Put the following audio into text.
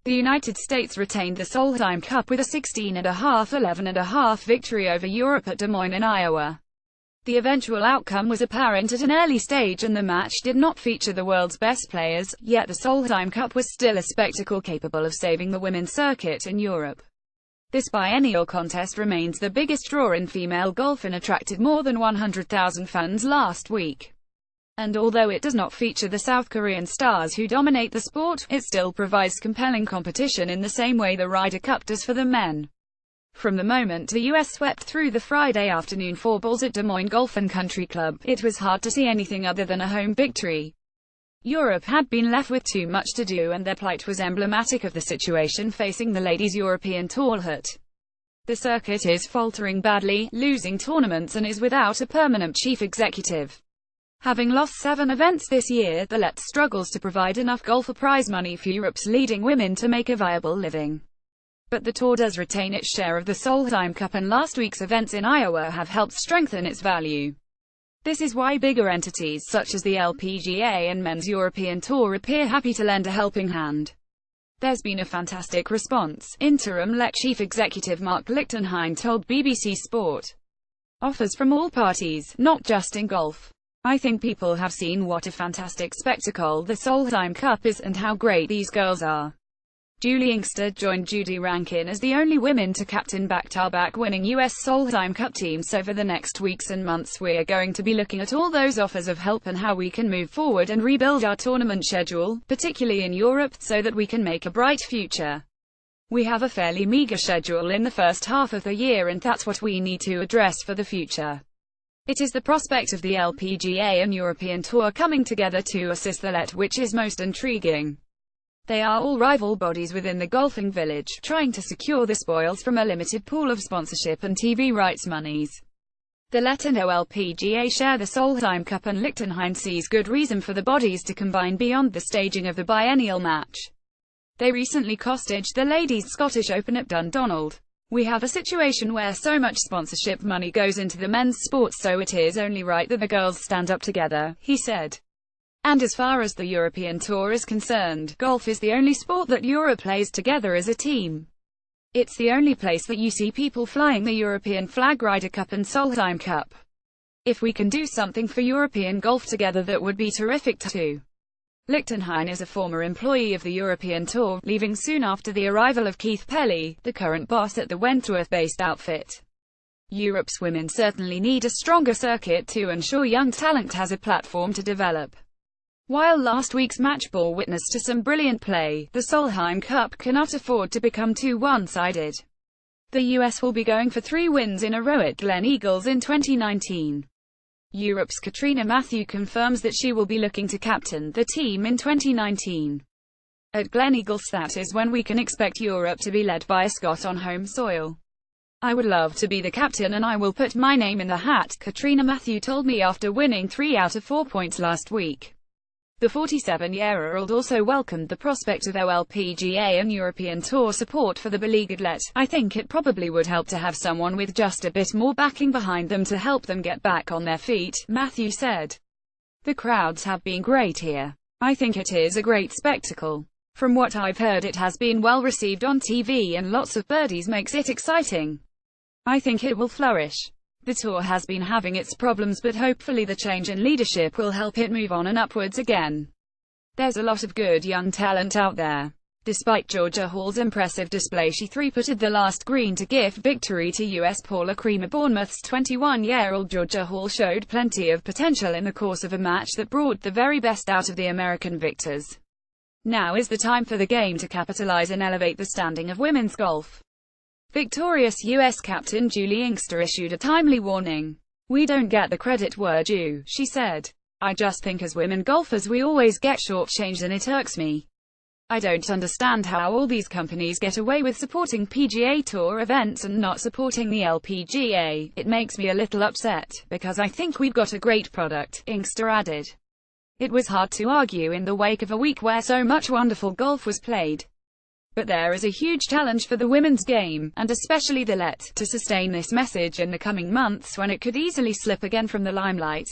The United States retained the Solheim Cup with a 16½-11½ victory over Europe at Des Moines in Iowa. The eventual outcome was apparent at an early stage and the match did not feature the world's best players, yet the Solheim Cup was still a spectacle capable of saving the women's circuit in Europe. This biennial contest remains the biggest draw in female golf and attracted more than 100,000 fans last week. And although it does not feature the South Korean stars who dominate the sport, it still provides compelling competition in the same way the Ryder Cup does for the men. From the moment the U.S. swept through the Friday afternoon fourballs at Des Moines Golf and Country Club, it was hard to see anything other than a home victory. Europe had been left with too much to do and their plight was emblematic of the situation facing the Ladies European Tour hut. The circuit is faltering badly, losing tournaments and is without a permanent chief executive. Having lost 7 events this year, the LET struggles to provide enough golfer prize money for Europe's leading women to make a viable living. But the tour does retain its share of the Solheim Cup and last week's events in Iowa have helped strengthen its value. This is why bigger entities such as the LPGA and Men's European Tour appear happy to lend a helping hand. There's been a fantastic response, interim LET chief executive Mark Lichtenheim told BBC Sport. Offers from all parties, not just in golf. I think people have seen what a fantastic spectacle the Solheim Cup is and how great these girls are. Julie Inkster joined Judy Rankin as the only women to captain back-to-back winning U.S. Solheim Cup teams. Over the next weeks and months we're going to be looking at all those offers of help and how we can move forward and rebuild our tournament schedule, particularly in Europe, so that we can make a bright future. We have a fairly meager schedule in the first half of the year and that's what we need to address for the future. It is the prospect of the LPGA and European Tour coming together to assist the LET which is most intriguing. They are all rival bodies within the golfing village, trying to secure the spoils from a limited pool of sponsorship and TV rights monies. The LET and LPGA share the Solheim Cup and Lichtenheim sees good reason for the bodies to combine beyond the staging of the biennial match. They recently co-staged the Ladies' Scottish Open at Dundonald. We have a situation where so much sponsorship money goes into the men's sports, so it is only right that the girls stand up together, he said. And as far as the European Tour is concerned, golf is the only sport that Europe plays together as a team. It's the only place that you see people flying the European flag, Ryder Cup and Solheim Cup. If we can do something for European golf together, that would be terrific too. Lichtenheim is a former employee of the European Tour, leaving soon after the arrival of Keith Pelly, the current boss at the Wentworth-based outfit. Europe's women certainly need a stronger circuit to ensure young talent has a platform to develop. While last week's match bore witness to some brilliant play, the Solheim Cup cannot afford to become too one-sided. The US will be going for 3 wins in a row at Glen Eagles in 2019. Europe's Katrina Matthew confirms that she will be looking to captain the team in 2019. At Glen Eagles, that is when we can expect Europe to be led by a Scot on home soil. I would love to be the captain and I will put my name in the hat, Katrina Matthew told me after winning 3 out of 4 points last week. The 47-year-old also welcomed the prospect of LPGA and European Tour support for the beleaguered LET. I think it probably would help to have someone with just a bit more backing behind them to help them get back on their feet, Matthew said. The crowds have been great here. I think it is a great spectacle. From what I've heard, it has been well received on TV and lots of birdies makes it exciting. I think it will flourish. The tour has been having its problems, but hopefully the change in leadership will help it move on and upwards again. There's a lot of good young talent out there. Despite Georgia Hall's impressive display, she three-putted the last green to give victory to US Paula Creamer. Bournemouth's 21-year-old Georgia Hall showed plenty of potential in the course of a match that brought the very best out of the American victors. Now is the time for the game to capitalize and elevate the standing of women's golf. Victorious U.S. captain Julie Inkster issued a timely warning. "We don't get the credit we're due," she said. "I just think as women golfers we always get shortchanged and it irks me. I don't understand how all these companies get away with supporting PGA Tour events and not supporting the LPGA. It makes me a little upset, because I think we've got a great product," Inkster added. It was hard to argue in the wake of a week where so much wonderful golf was played. But there is a huge challenge for the women's game, and especially the LET, to sustain this message in the coming months when it could easily slip again from the limelight.